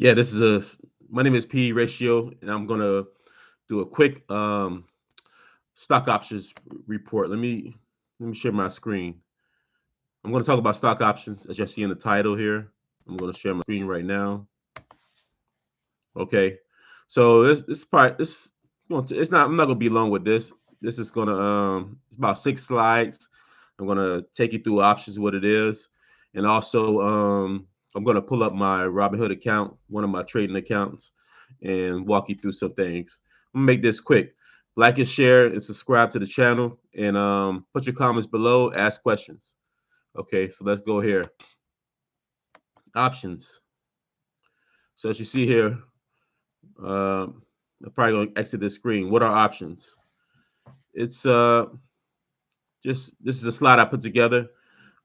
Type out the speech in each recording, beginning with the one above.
Yeah, this is a my name is P Ratio, and I'm gonna do a quick stock options report. Let me share my screen. I'm gonna talk about stock options as you see in the title here. I'm gonna share my screen right now. Okay, so this part it's not I'm not gonna be long with this. This is gonna it's about 6 slides. I'm gonna take you through options, what it is, and also I'm gonna pull up my Robinhood account, one of my trading accounts, and walk you through some things. I'm gonna make this quick. Like and share and subscribe to the channel, and put your comments below. Ask questions. Okay, so let's go here. Options. So as you see here, I'm probably going to exit this screen. What are options? It's just this is a slide I put together.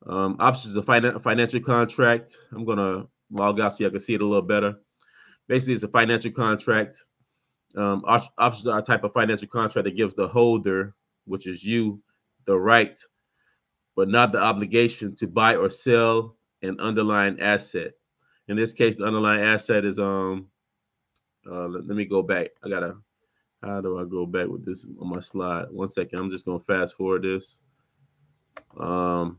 Options is a financial contract. I'm gonna log out so I can see it a little better. Basically, it's a financial contract. Options are a type of financial contract that gives the holder, which is you, the right, but not the obligation to buy or sell an underlying asset. In this case, the underlying asset is let me go back. I gotta How do I go back with this on my slide? One second. I'm just gonna fast forward this. Um,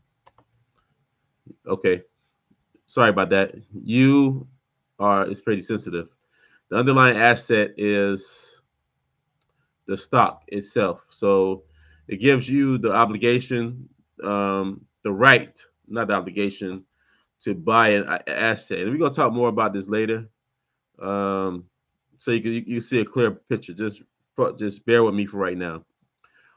okay. Sorry about that. You are it's pretty sensitive. The underlying asset is the stock itself. So it gives you the obligation, the right, not the obligation, to buy an asset. And we're gonna talk more about this later. Um, so you see a clear picture. Just bear with me for right now.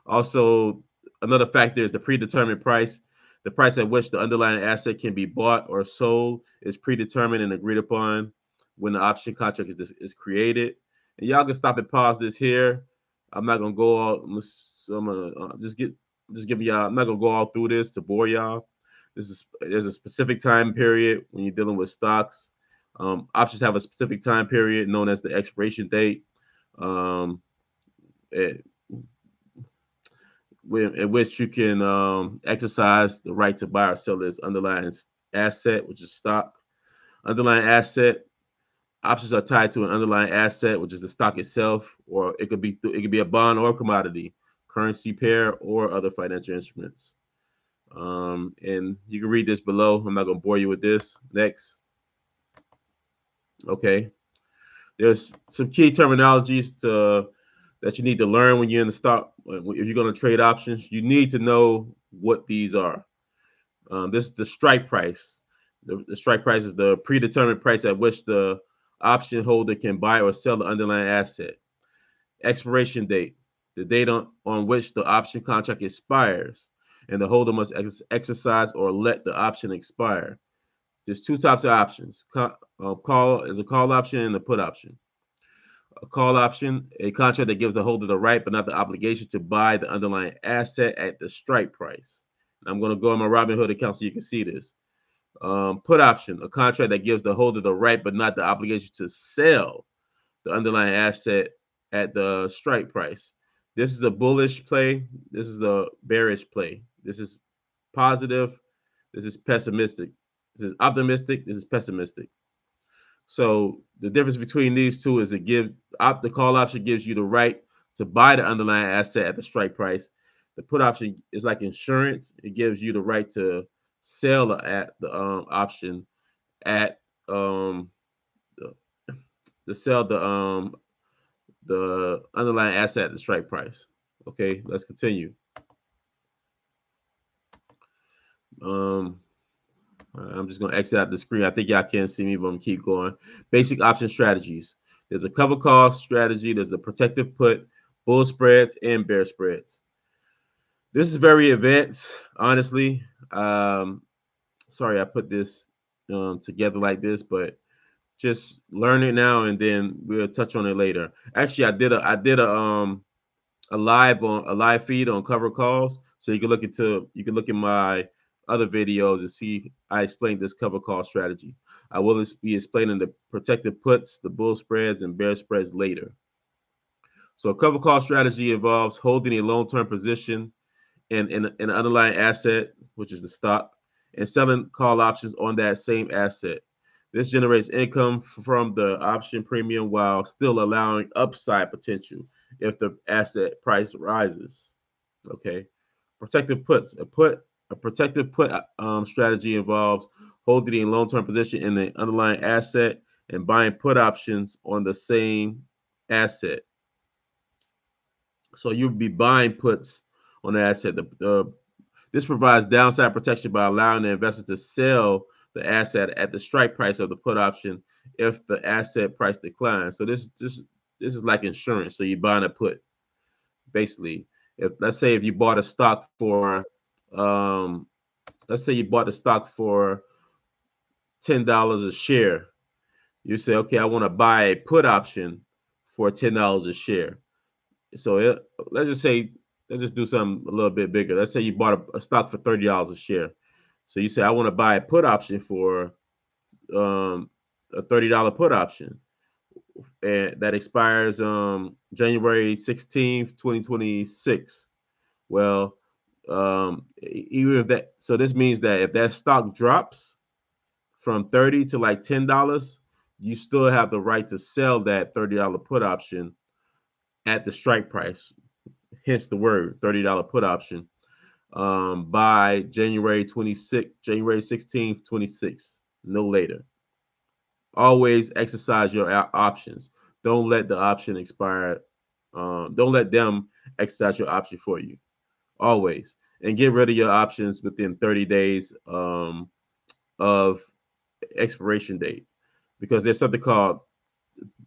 Also, another factor is the predetermined price. The price at which the underlying asset can be bought or sold is predetermined and agreed upon when the option contract is created. And y'all can stop and pause this here. I'm not gonna go all. I'm gonna just give y'all. I'm not gonna go all through this to bore y'all. There's a specific time period when you're dealing with stocks. Options have a specific time period known as the expiration date. Um, it, in which you can exercise the right to buy or sell this underlying asset, which is stock. Underlying asset options are tied to an underlying asset, which is the stock itself, or it could be a bond or a commodity, currency pair, or other financial instruments. And you can read this below. I'm not going to bore you with this. Next, okay. There's some key terminologies that you need to learn when you're in the stock. If you're going to trade options, you need to know what these are. This is the strike price. The strike price is the predetermined price at which the option holder can buy or sell the underlying asset. Expiration date, the date on which the option contract expires, and the holder must exercise or let the option expire. There's two types of options. Call is a call option and a put option. A call option, a contract that gives the holder the right but not the obligation to buy the underlying asset at the strike price. I'm going to go on my Robinhood account so you can see this. Put option, a contract that gives the holder the right but not the obligation to sell the underlying asset at the strike price. This is a bullish play. This is the bearish play. This is positive. This is pessimistic. This is optimistic. This is pessimistic. So the difference between these two is the call option gives you the right to buy the underlying asset at the strike price. The put option is like insurance. It gives you the right to sell at the option at the, to sell the underlying asset at the strike price. Okay, let's continue. Um, I'm just going to exit out the screen. I think y'all can't see me, but I'm going to keep going. Basic option strategies. There's a cover call strategy. There's a protective put, bull spreads, and bear spreads. This is very advanced, honestly. Sorry I put this together like this, but just learn it now, and then we'll touch on it later. Actually, I did a live feed on cover calls, so you can look at my other videos and see I explained this cover call strategy. I will be explaining the protected puts, the bull spreads, and bear spreads later. So a cover call strategy involves holding a long-term position in an underlying asset, which is the stock, and selling call options on that same asset. This generates income from the option premium while still allowing upside potential if the asset price rises. Okay. Protective puts. A protective put strategy involves holding a long-term position in the underlying asset and buying put options on the same asset. So you'll be buying puts on the asset. This provides downside protection by allowing the investor to sell the asset at the strike price of the put option if the asset price declines. So this is like insurance. So you're buying a put basically. If let's say if you bought a stock for, um, let's say you bought the stock for $10 a share, you say, okay, I want to buy a put option for $10 a share. So let's just say, let's just do something a little bit bigger. Let's say you bought a stock for $30 a share. So you say, I want to buy a put option for a $30 put option, and that expires January 16th, 2026. Well, even if that, so this means that if that stock drops from 30 to like $10, you still have the right to sell that $30 put option at the strike price, hence the word $30 put option, by January 16th, 26, no later. Always exercise your options. Don't let the option expire. Don't let them exercise your option for you. Always. And get rid of your options within 30 days of expiration date, because there's something called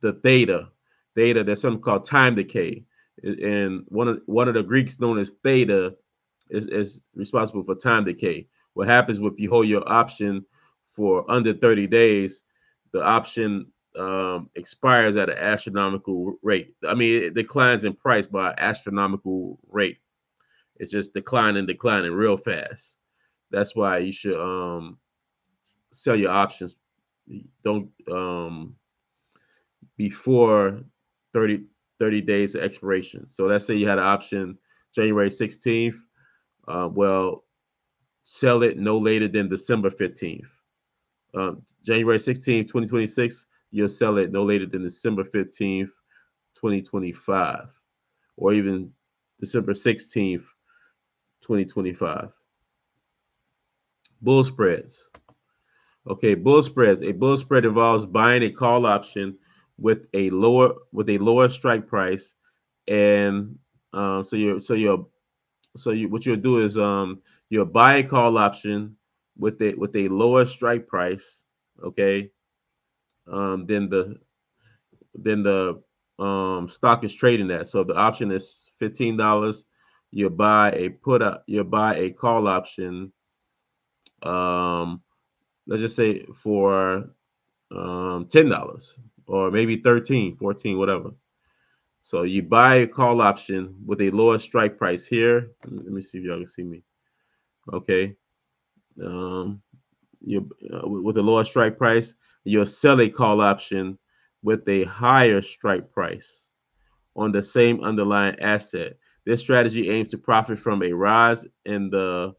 the theta. There's something called time decay, and one of the Greeks known as theta is responsible for time decay. What happens if you hold your option for under 30 days? The option expires at an astronomical rate. I mean, it declines in price by an astronomical rate. It's just declining real fast. That's why you should sell your options. Don't before 30 30 days of expiration. So let's say you had an option January 16th. Well, sell it no later than December 15th. January 16th, 2026, you'll sell it no later than December 15th, 2025, or even December 16th, 2025. Bull spreads. Okay, bull spreads. A bull spread involves buying a call option with a lower strike price, and what you'll do is you'll buy a call option with a lower strike price. Okay, um, than the than the stock is trading at. So if the option is $15, you buy a call option. Um, let's just say for $10 or maybe 13, 14, whatever. So you buy a call option with a lower strike price here. Let me see if y'all can see me. Okay. Um, you with a lower strike price, you'll sell a call option with a higher strike price on the same underlying asset. This strategy aims to profit from a rise in the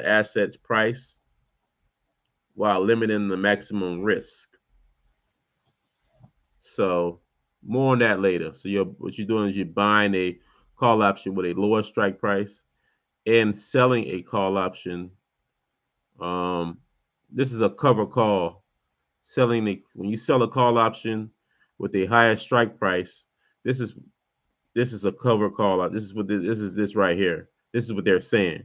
asset's price while limiting the maximum risk. So more on that later. So what you're doing is you're buying a call option with a lower strike price and selling a call option. Um, this is a cover call. When you sell a call option with a higher strike price, this is this is a cover call. This right here. This is what they're saying.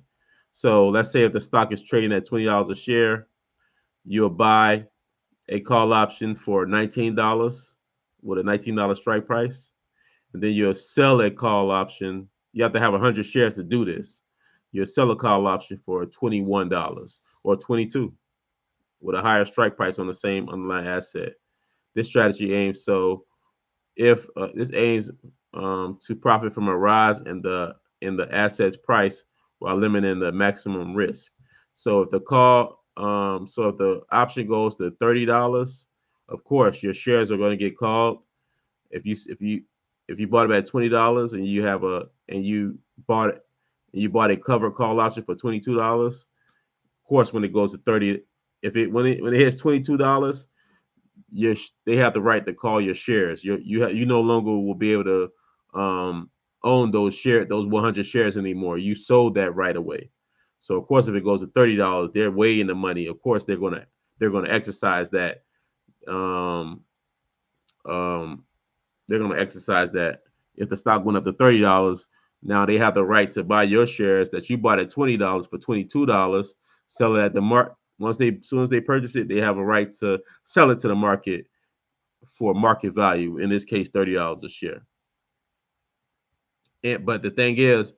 So let's say if the stock is trading at $20 a share, you'll buy a call option for $19 with a $19 strike price, and then you'll sell a call option. You have to have 100 shares to do this. You'll sell a call option for $21 or 22 with a higher strike price on the same underlying asset. This strategy aims so if this aims to profit from a rise in the asset's price while limiting the maximum risk. So if the option goes to $30, of course your shares are going to get called. If you bought it at $20 and bought it you bought a cover call option for $22, of course when it goes to 30, If it when it hits $22, they have the right to call your shares. You no longer will be able to own those 100 shares anymore. You sold that right away. So of course, if it goes to $30, they're way in the money. Of course, they're gonna exercise that. Um, um, they're gonna exercise that. If the stock went up to $30, now they have the right to buy your shares that you bought at $20 for $22, sell it at the mark. As soon as they purchase it, they have a right to sell it to the market for market value. In this case, $30 a share. But the thing is,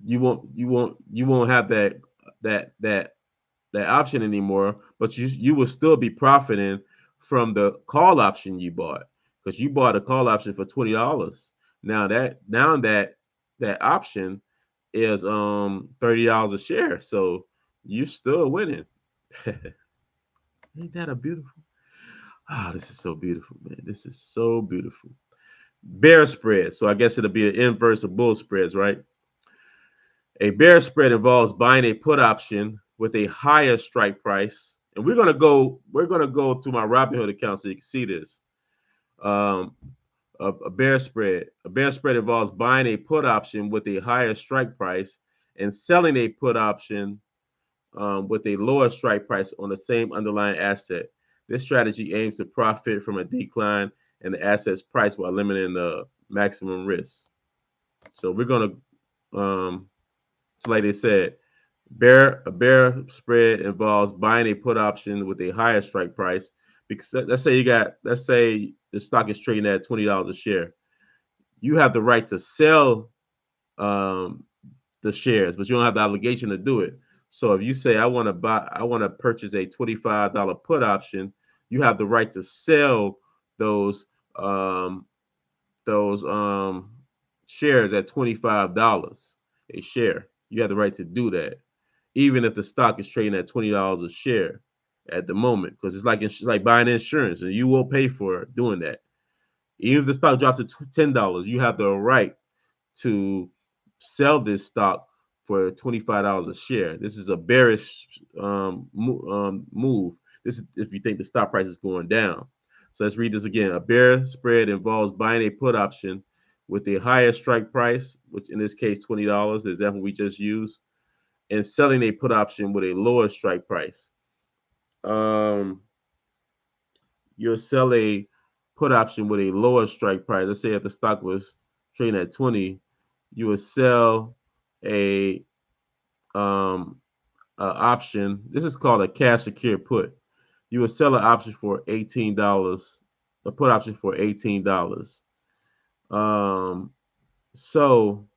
you won't have that that that option anymore. But you will still be profiting from the call option you bought, because you bought a call option for $20. Now that option is $30 a share. So you're still winning. Ain't that a beautiful? Ah, this is so beautiful, man. This is so beautiful. Bear spread. So I guess it'll be an inverse of bull spreads, right? A bear spread involves buying a put option with a higher strike price. And we're gonna go through my Robinhood account so you can see this. Um, a bear spread. A bear spread involves buying a put option with a higher strike price and selling a put option with a lower strike price on the same underlying asset. This strategy aims to profit from a decline in the asset's price while limiting the maximum risk. So we're gonna, so like they said, a bear spread involves buying a put option with a higher strike price. Because let's say the stock is trading at $20 a share. You have the right to sell um, the shares, but you don't have the obligation to do it. So if you say I want to purchase a $25 put option, you have the right to sell those um, those shares at $25 a share. You have the right to do that, even if the stock is trading at $20 a share at the moment, because it's like buying insurance, and you will pay for doing that. Even if the stock drops to $10, you have the right to sell this stock for $25 a share. This is a bearish move. This is if you think the stock price is going down. So let's read this again. A bear spread involves buying a put option with a higher strike price, which in this case $20, the example we just used, and selling a put option with a lower strike price. Um, you'll sell a put option with a lower strike price. Let's say if the stock was trading at 20, you would sell a option. This is called a cash secure put. You would sell an option for $18, a put option for $18. Um, so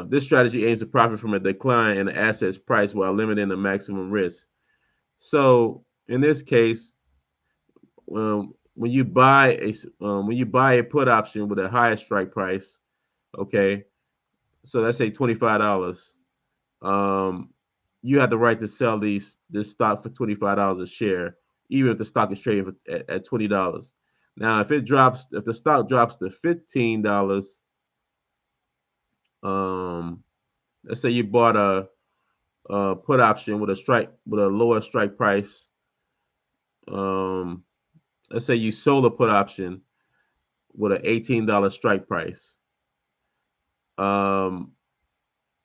this strategy aims to profit from a decline in the asset's price while limiting the maximum risk. So in this case, when you buy a put option with a higher strike price, okay, so let's say $25. Um, you have the right to sell this stock for $25 a share, even if the stock is trading at $20. Now, if the stock drops to $15, um, let's say you bought a put option with a lower strike price. Um, let's say you sold a put option with an $18 strike price. Um,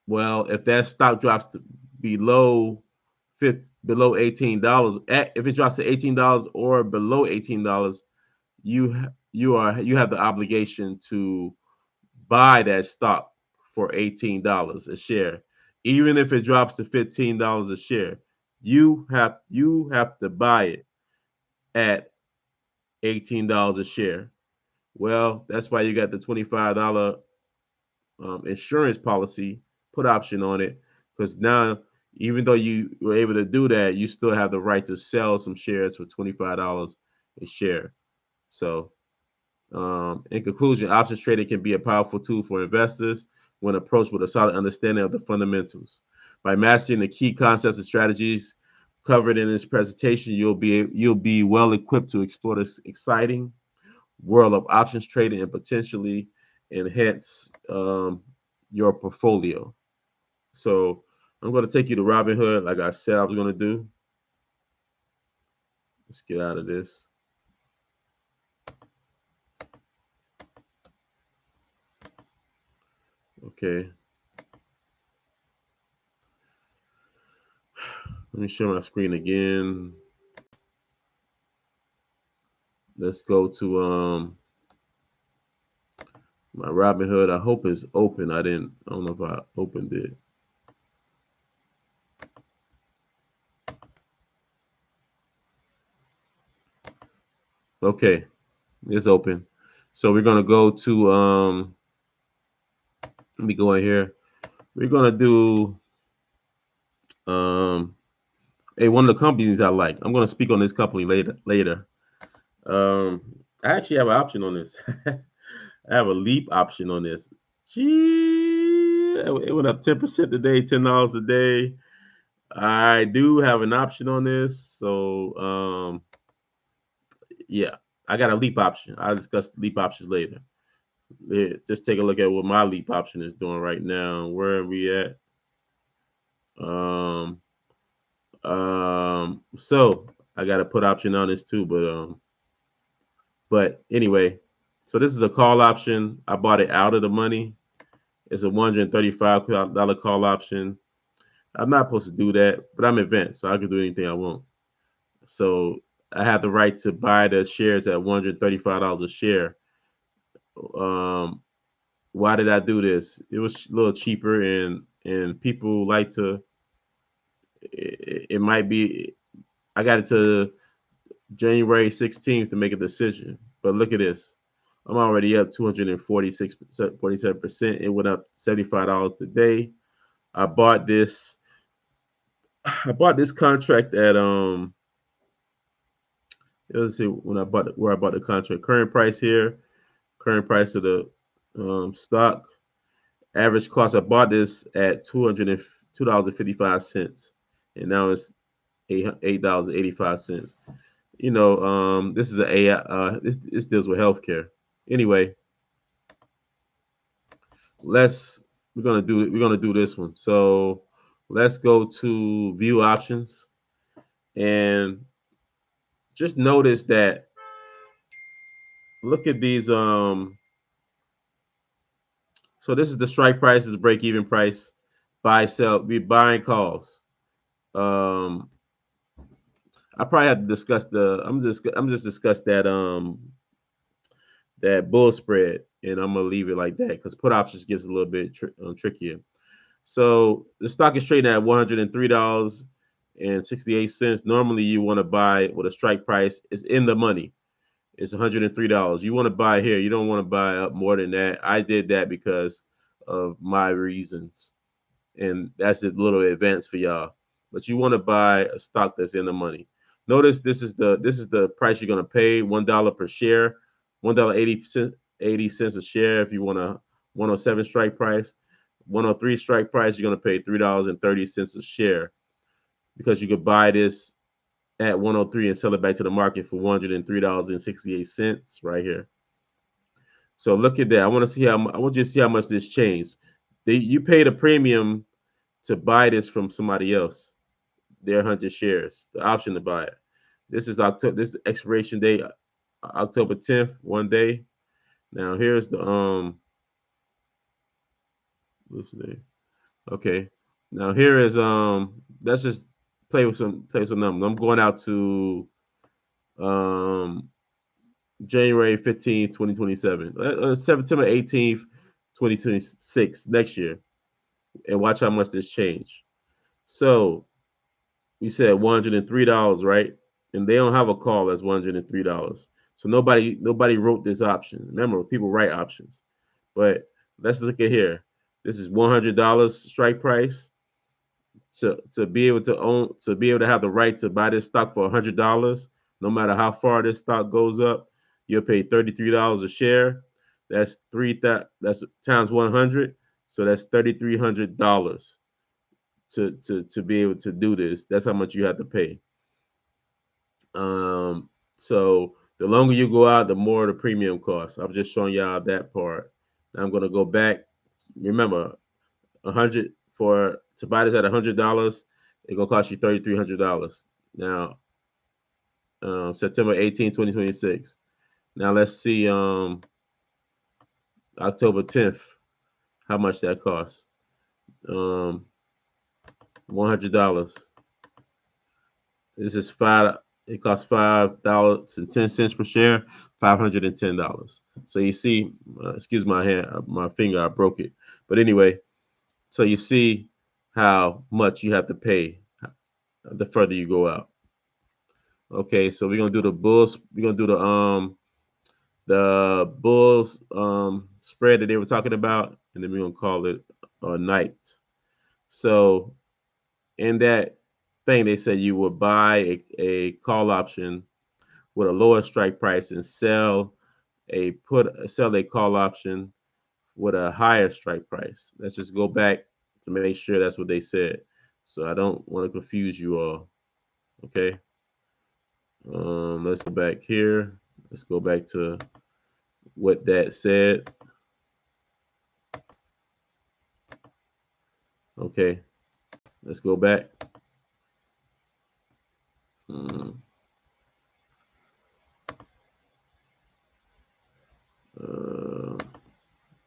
well, if that stock drops to below below $18, if it drops to $18 or below $18, you have the obligation to buy that stock for $18 a share. Even if it drops to $15 a share, you have to buy it at $18 a share. Well, that's why you got the $25 insurance policy put option on it, because now even though you were able to do that, you still have the right to sell some shares for $25 a share. So in conclusion, options trading can be a powerful tool for investors when approached with a solid understanding of the fundamentals. By mastering the key concepts and strategies covered in this presentation, you'll be well equipped to explore this exciting world of options trading and potentially enhance your portfolio. So I'm going to take you to Robinhood, like I said I was going to do. Let's get out of this. Okay. Let me share my screen again. Let's go to my Robinhood. I hope it's open. I don't know if I opened it. Okay, it's open. So we're gonna go to let me go in here. We're gonna do um one of the companies I like. I'm gonna speak on this company later. Um I actually have an option on this. I have a leap option on this. Gee, it went up 10% today, $10 a day. I do have an option on this, so yeah, I got a leap option. I'll discuss leap options later. Just take a look at what my leap option is doing right now. Where are we at? Um, so I got to put option on this too, but anyway, so this is a call option. I bought it out of the money. It's a $135 call option. I'm not supposed to do that, but I'm advanced, so I can do anything I want. So I have the right to buy the shares at $135 a share. Um, why did I do this? It was a little cheaper, and people like to. It might be. I got it to January 16th to make a decision, but look at this. I'm already up 247%. It went up $75 today. I bought this. I bought this contract at let's see when where I bought the contract. Current price here. Current price of the stock. Average cost. I bought this at $202.55, and now it's $8.85. This is a AI. This deals with healthcare. Anyway, let's we're gonna do this one. So let's go to view options and just notice that. Look at these. So this is the strike price, is the break even price. Buy, sell, be buying calls. Um, I probably have to discuss I'm just discuss that bull spread, and I'm gonna leave it like that because put options gets a little bit trickier. So the stock is trading at $103.68. Normally, you want to buy with a strike price. It's in the money. It's $103. You want to buy here. You don't want to buy up more than that. I did that because of my reasons, and that's a little advanced for y'all. But you want to buy a stock that's in the money. Notice this is the price you're gonna pay, $1 per share, $1.80 a share if you want a 107 strike price. 103 strike price, you're gonna pay $3.30 a share because you could buy this at 103 and sell it back to the market for $103.68 right here. So look at that. I want you to see how much this changed. You paid a premium to buy this from somebody else. Their 100 shares, the option to buy it. This is October. This is expiration date, October 10th, one day. Now here's the what's the name? Okay. Now here is let's just play with some numbers. I'm going out to um January 15th, 2027. September 18th, 2026 next year, and watch how much this changed. So you said $103, right? And they don't have a call that's $103. So nobody wrote this option. Remember, people write options. But let's look at here. This is $100 strike price. To be able to have the right to buy this stock for $100, no matter how far this stock goes up, you'll pay $33 a share. That's times 100. So that's $3,300 to be able to do this. That's how much you have to pay. So the longer you go out, the more the premium costs. I'm just showing y'all that part. Now I'm gonna go back. Remember, 100 for to buy this at $100, it's gonna cost you $3,300. Now September 18, 2026. Now let's see October 10th, how much that costs. Um, $100. This is five. It costs $5.10 per share, $510. So you see, excuse my hand, my finger, I broke it. But anyway, so you see how much you have to pay the further you go out. Okay, so we're gonna do the bulls. We're gonna do the bulls spread that they were talking about, and then we're gonna call it a night. So in that thing, they said you would buy a call option with a lower strike price and sell a call option with a higher strike price. Let's just go back to make sure that's what they said. So I don't want to confuse you all. Okay. Let's go back here. Let's go back to what that said. Okay. Let's go back. Um, uh,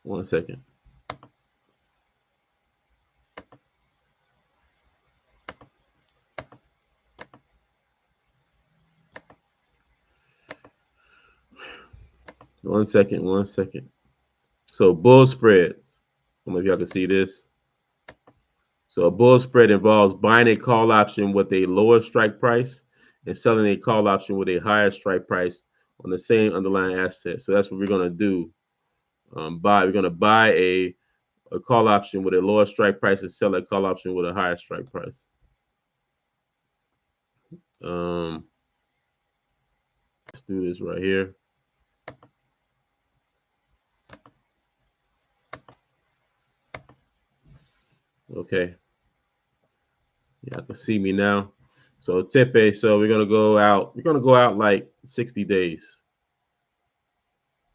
1 second. One second. 1 second. So bull spreads. I don't know if y'all can see this. So a bull spread involves buying a call option with a lower strike price and selling a call option with a higher strike price on the same underlying asset. So that's what we're gonna do. We're gonna buy a call option with a lower strike price and sell a call option with a higher strike price. Um, let's do this right here. Okay, yeah, I can see me now. So Tepe, so we're gonna go out. We're gonna go out like 60 days.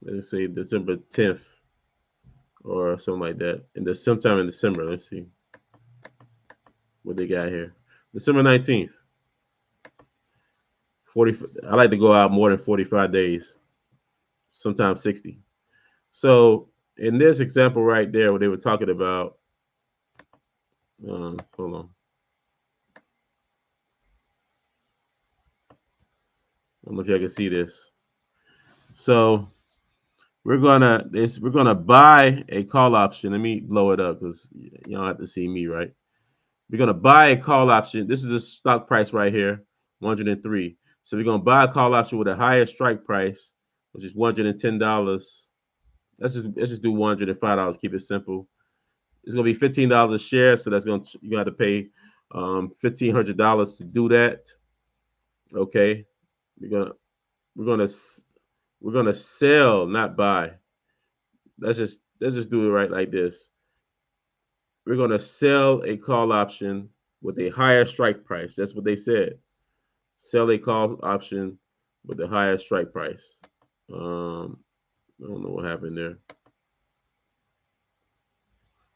Let's say December 10th or something like that. Sometime in December. Let's see what they got here. December 19th. 40. I like to go out more than 45 days. Sometimes 60. So in this example right there, what they were talking about. Hold on. I don't know if y'all can see this. So we're gonna buy a call option. Let me blow it up because you don't have to see me, right? We're gonna buy a call option. This is the stock price right here, 103. So we're gonna buy a call option with a higher strike price, which is $110. Let's just do $105. Keep it simple. It's gonna be $15 a share, so you got to pay $1,500 to do that. Okay, we're gonna we're gonna we're gonna sell, not buy. Let's just do it right like this. We're gonna sell a call option with a higher strike price. That's what they said. Sell a call option with a higher strike price. I don't know what happened there.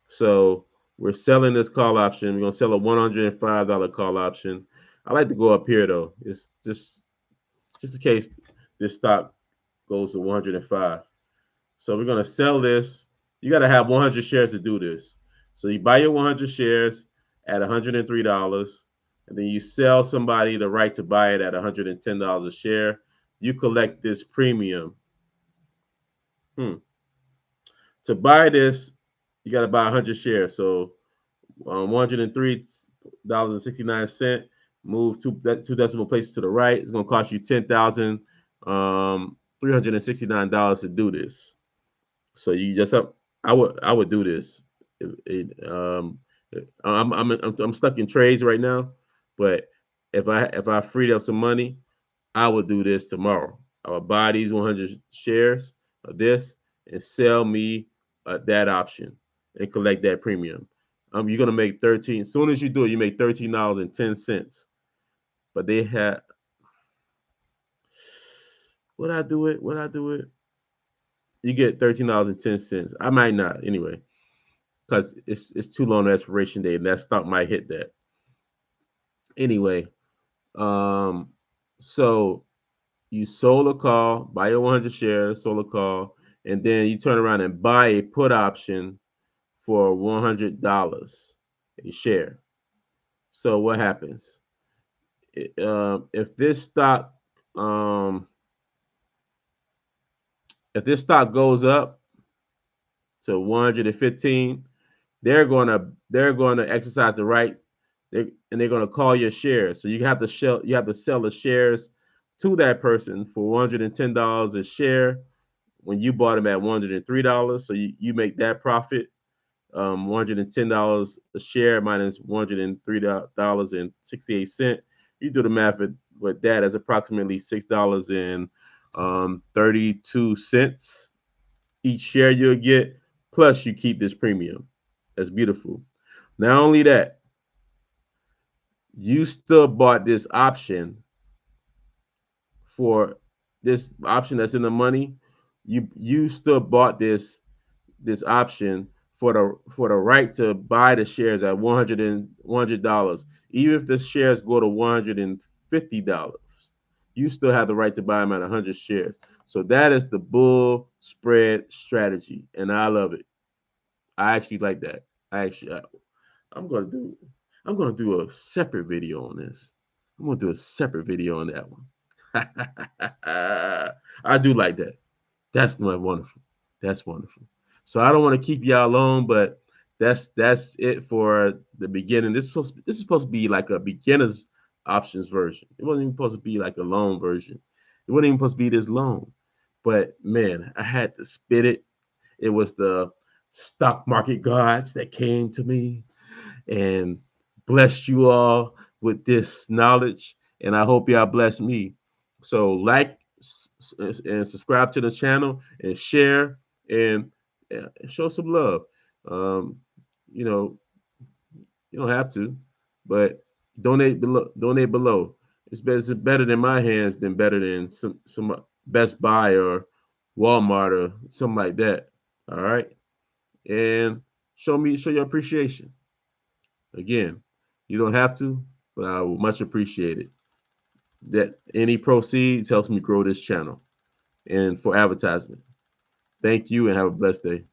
So we're selling this call option. We're gonna sell a $105 call option. I like to go up here though. It's just in case this stock goes to 105. So we're gonna sell this. You got to have 100 shares to do this. So you buy your 100 shares at $103, and then you sell somebody the right to buy it at $110 a share. You collect this premium. To buy this, you got to buy 100 shares. So $103.69. Move two decimal places to the right. It's going to cost you $10,369 to do this. So you just up. I would do this. I'm stuck in trades right now, but if I freed up some money, I would do this tomorrow. I would buy these 100 shares of this and sell me that option and collect that premium. You're gonna make 13. As soon as you do it, you make $13.10. But they had. Would I do it? Would I do it? You get $13.10. I might not anyway, because it's too long expiration date, and that stock might hit that anyway. Um, so You sold a call, buy your 100 shares, sold a call, and then you turn around and buy a put option for $100 a share. So what happens? If this stock, um, if this stock goes up to 115, they're going to exercise the right, and they're going to call your shares. So you have to sell the shares to that person for $110 a share when you bought them at $103. So you make that profit, $110 a share minus $103.68. You do the math with that as approximately $6.32 each share you'll get. Plus, you keep this premium. That's beautiful. Not only that, you still bought this option for this option that's in the money. You still bought this option for the right to buy the shares at $100, even if the shares go to $150. You still have the right to buy them at 100 shares. So that is the bull spread strategy, and I love it. I actually like that. I'm gonna do I'm gonna do a separate video on this. I'm gonna do a separate video on that one. I do like that. That's wonderful. That's wonderful. So I don't want to keep y'all long, but that's it for the beginning. This is supposed to be like a beginner's options version. It wasn't even supposed to be like a long version. It wasn't even supposed to be this long. But man, I had to spit it. It was the stock market gods that came to me and blessed you all with this knowledge. And I hope y'all bless me. So like and subscribe to the channel and share and show some love. Um, you know, you don't have to, but donate below. Donate below. It's better than my hands than better than some Best Buy or Walmart or something like that. All right, and show your appreciation. Again, you don't have to, but I will much appreciate it. That any proceeds helps me grow this channel and for advertisement. Thank you and have a blessed day.